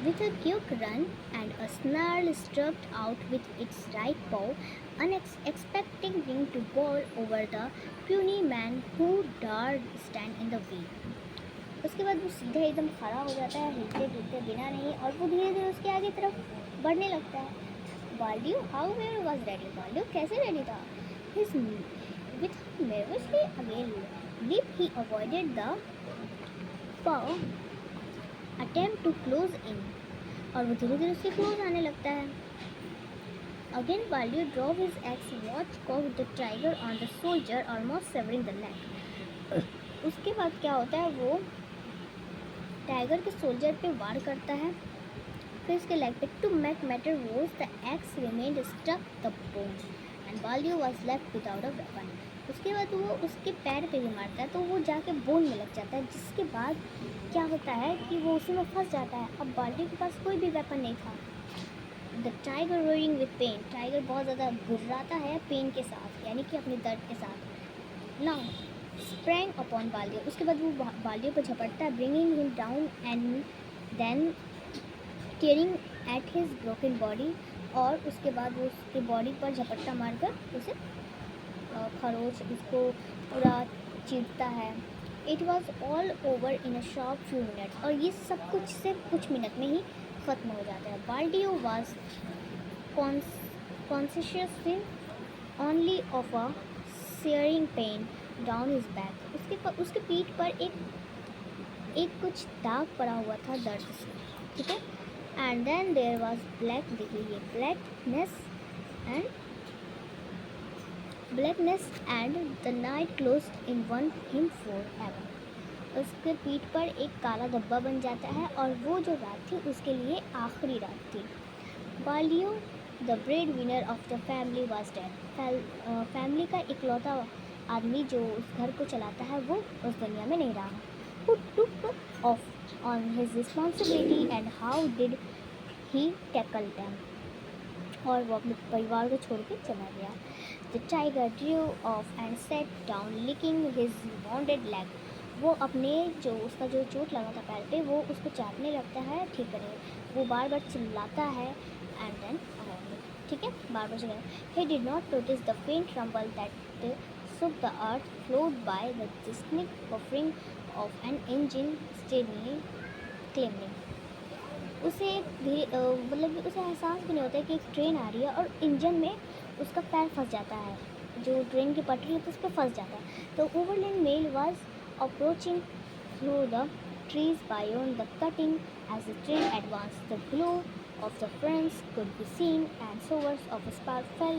With a quick run and a snarl struck out with its right paw, expecting to bowl over the puny man who dared stand in the way. उसके बाद वो सीधा एकदम खड़ा हो जाता है, हिलते डुलते बिना नहीं, और वो धीरे धीरे उसके आगे तरफ बढ़ने लगता है। बाल्डियो हाउ वेयर वॉज रेडी, बाल्डियो कैसे रेडी था? His with nervously again leap he avoided the paw attempt to close in, और वो धीरे धीरे उसके क्लोज आने लगता है। Again Baldur drove his axe watch caught the tiger on the soldier almost severing the neck। उसके बाद क्या होता है, वो टाइगर के सोल्जर पे वार करता है, फिर उसके लेग पे to make matter worse the axe remained stuck the bone and Baldeo was left without a weapon. उसके बाद वो उसके पैर पे भी मारता है तो वो जाके बोन में लग जाता है, जिसके बाद क्या होता है कि वो उसी में फंस जाता है। अब बाल्डियो के पास कोई भी वेपन नहीं था। The tiger roaring with pain, tiger बहुत ज़्यादा गुर्राता है पेन के साथ, यानी कि अपने दर्द के साथ। नाउ स्प्रैंग अपॉन बाल्डियो, उसके बाद वो बाल्डियो पर झपटता है, bringing him down and then tearing at his broken body, और उसके बाद वो उसके बॉडी पर झपट्टा मारकर उसे खरोच उसको पूरा चीरता है। It was all over in a short few minutes, और ये सब कुछ सिर्फ कुछ मिनट में ही ख़त्म हो जाता है। Baldeo was conscious only of a searing pain down his back, उसके पीठ पर एक कुछ दाग पड़ा हुआ था दर्द से, ठीक है। And then there was blackness and the night close in on him for ever, उसके पीठ पर एक काला धब्बा बन जाता है, और वो जो रात थी उसके लिए आखिरी रात थी। Baldeo the breadwinner of the family was dead, family का इकलौता आदमी जो उस घर को चलाता है वो उस दुनिया में नहीं रहा। Who took off on his responsibility and how did he tackle them, और वो अपने परिवार को छोड़ के चला गया। The tiger drew off and sat down licking his wounded leg, वो अपने जो उसका जो चोट लगा था पैर पे वो उसको चाटने लगता है, ठीक करे, वो बार बार चिल्लाता है एंड देन ठीक है, बार बार चिल्लाता है। He did not notice the faint rumble that shook the earth, followed by the distinct puffing of an engine steadily climbing। उसे मतलब कि उसे एहसास भी नहीं होता है कि एक ट्रेन आ रही है और इंजन में उसका पैर फंस जाता है, जो ट्रेन की पटरी है तो उस पर फंस जाता है। तो overland mail was approaching through the trees beyond the cutting as the train advanced. The glow of the flames could be seen, and showers of spark fell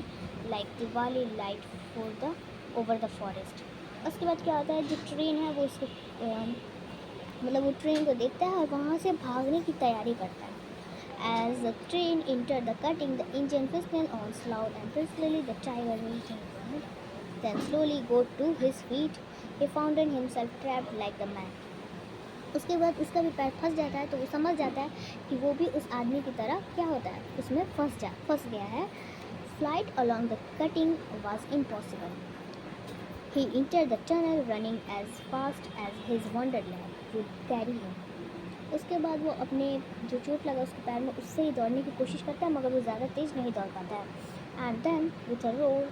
like Diwali light over the forest। उसके बाद क्या होता है, जो train है वो उसको मतलब वो ट्रेन को देखता है और वहाँ से भागने की तैयारी करता है। As the train entered the cutting, the engine whistled on loud and presently the tiger waiting, then slowly got to his feet. He found himself trapped like the man। उसके बाद उसका भी पैर फंस जाता है, तो वो समझ जाता है कि वो भी उस आदमी की तरह क्या होता है, उसमें फंस गया है। Flight along the cutting was impossible. He entered the tunnel running as fast as his wounded leg would carry him। उसके बाद वो अपने जो चोट लगा उसके पैर में उससे ही दौड़ने की कोशिश करता है, मगर वो ज़्यादा तेज़ नहीं दौड़ पाता है। And then with a roar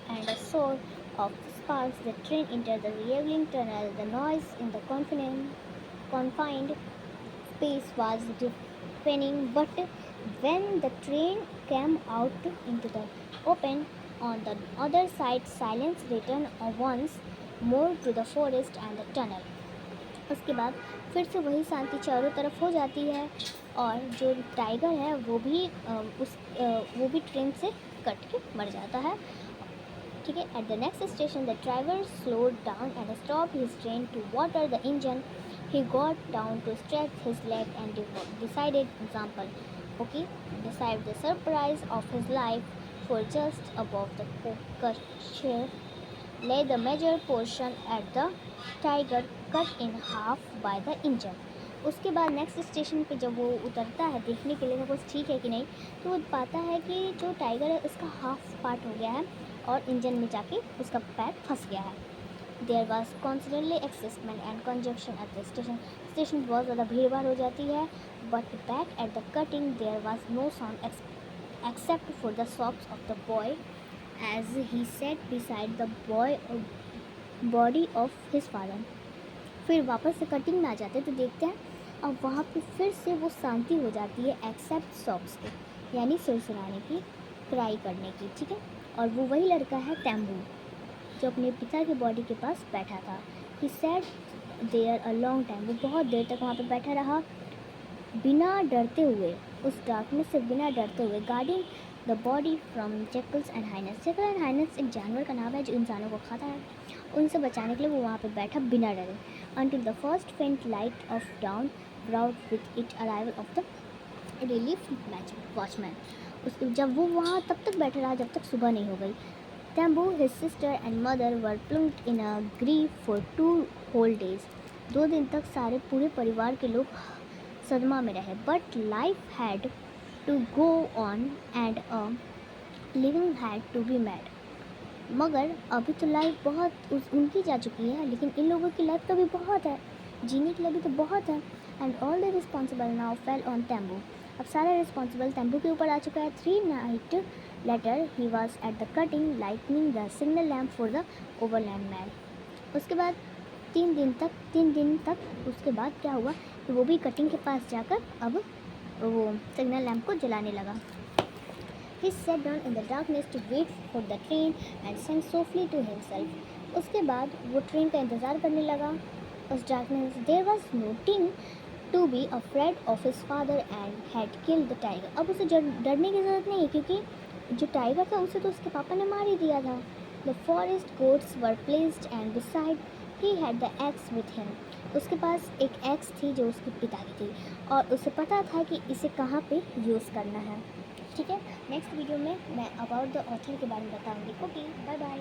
and a sword of sparks, the train entered the revealing tunnel. The noise in the confined space was deafening, but when the train came out into the open, on the other side, silence returned once more to the forest and the tunnel। उसके बाद फिर से वही शांति चारों तरफ हो जाती है, और जो टाइगर है वो भी ट्रेन से कट के मर जाता है, ठीक है। At the next station the driver slowed down and stop his train to water the engine. He got down to stretch his leg and decided example okay decide the surprise of his life, for just above the कशर lay the major portion at the tiger cut in half by the engine। उसके बाद next station पे जब वो उतरता है देखने के लिए वो ठीक है कि नहीं, तो वो पाता है कि जो टाइगर है उसका हाफ पार्ट हो गया है और इंजन में जाके उसका पैर फंस गया है। There was constantly excitement and conjunction at the station. Station बहुत ज़्यादा भीड़ भाड़ हो जाती है, but back at the cutting there was no sound except for the soft of the boy as he sat beside the body of his father. फिर वापस से कटिंग में आ जाते तो देखते हैं अब वहाँ पे फिर से वो शांति हो जाती है एक्सेप्ट सॉफ्ट के, यानी सिर सुनाने की, क्राई करने की, ठीक है। और वो वही लड़का है तैम्बू, जो अपने पिता के बॉडी के पास बैठा था। He sat there a long time, वो बहुत देर तक वहाँ पे बैठा रहा, बिना डरते हुए, उस डार्कनेस से बिना डरते हुए, guarding the body from jackals and hyenas. Jackal and hyenas एक जानवर का नाम है जो इंसानों को खाता है, उनसे बचाने के लिए वो वहाँ पे बैठा बिना डरे। until the first faint light of dawn brought with it arrival of the relief watchman। उसके जब वो वहाँ तब तक बैठा रहा जब तक सुबह नहीं हो गई। Tambu, his sister and mother were plunged in a grief for 2 whole days। 2 दिन तक सारे पूरे परिवार के लोग सदमा में रहे। But life had to go on and a living had to be made। मगर अभी तो लाइफ बहुत उनकी जा चुकी है, लेकिन इन लोगों की लाइफ तो अभी बहुत है, जीने के लिए भी तो बहुत है। And all the responsible now fell on Tambu. अब सारा रिस्पॉन्सिबल तैम्बू के ऊपर आ चुका है। 3 night later he was at the cutting lighting the signal lamp for the overland man. उसके बाद 3 दिन तक उसके बाद क्या हुआ कि वो भी कटिंग के पास जाकर अब वो सिग्नल लैम्प को जलाने लगा। He sat down in the darkness to wait for the train and sang softly to himself। उसके बाद वो ट्रेन का इंतज़ार करने लगा उस darkness. There was nothing to be afraid of his father and had killed the tiger। अब उसे डरने की ज़रूरत नहीं है, क्योंकि जो टाइगर था उसे तो उसके पापा ने मार ही दिया था। The forest goats were placed and beside he had the axe with him। उसके पास एक एक्स थी जो उसके पिता की थी, और उसे पता था कि इसे कहाँ पे यूज़ करना है, ठीक है। नेक्स्ट वीडियो में मैं अबाउट द ऑथर के बारे में बताऊंगी। Okay, bye bye.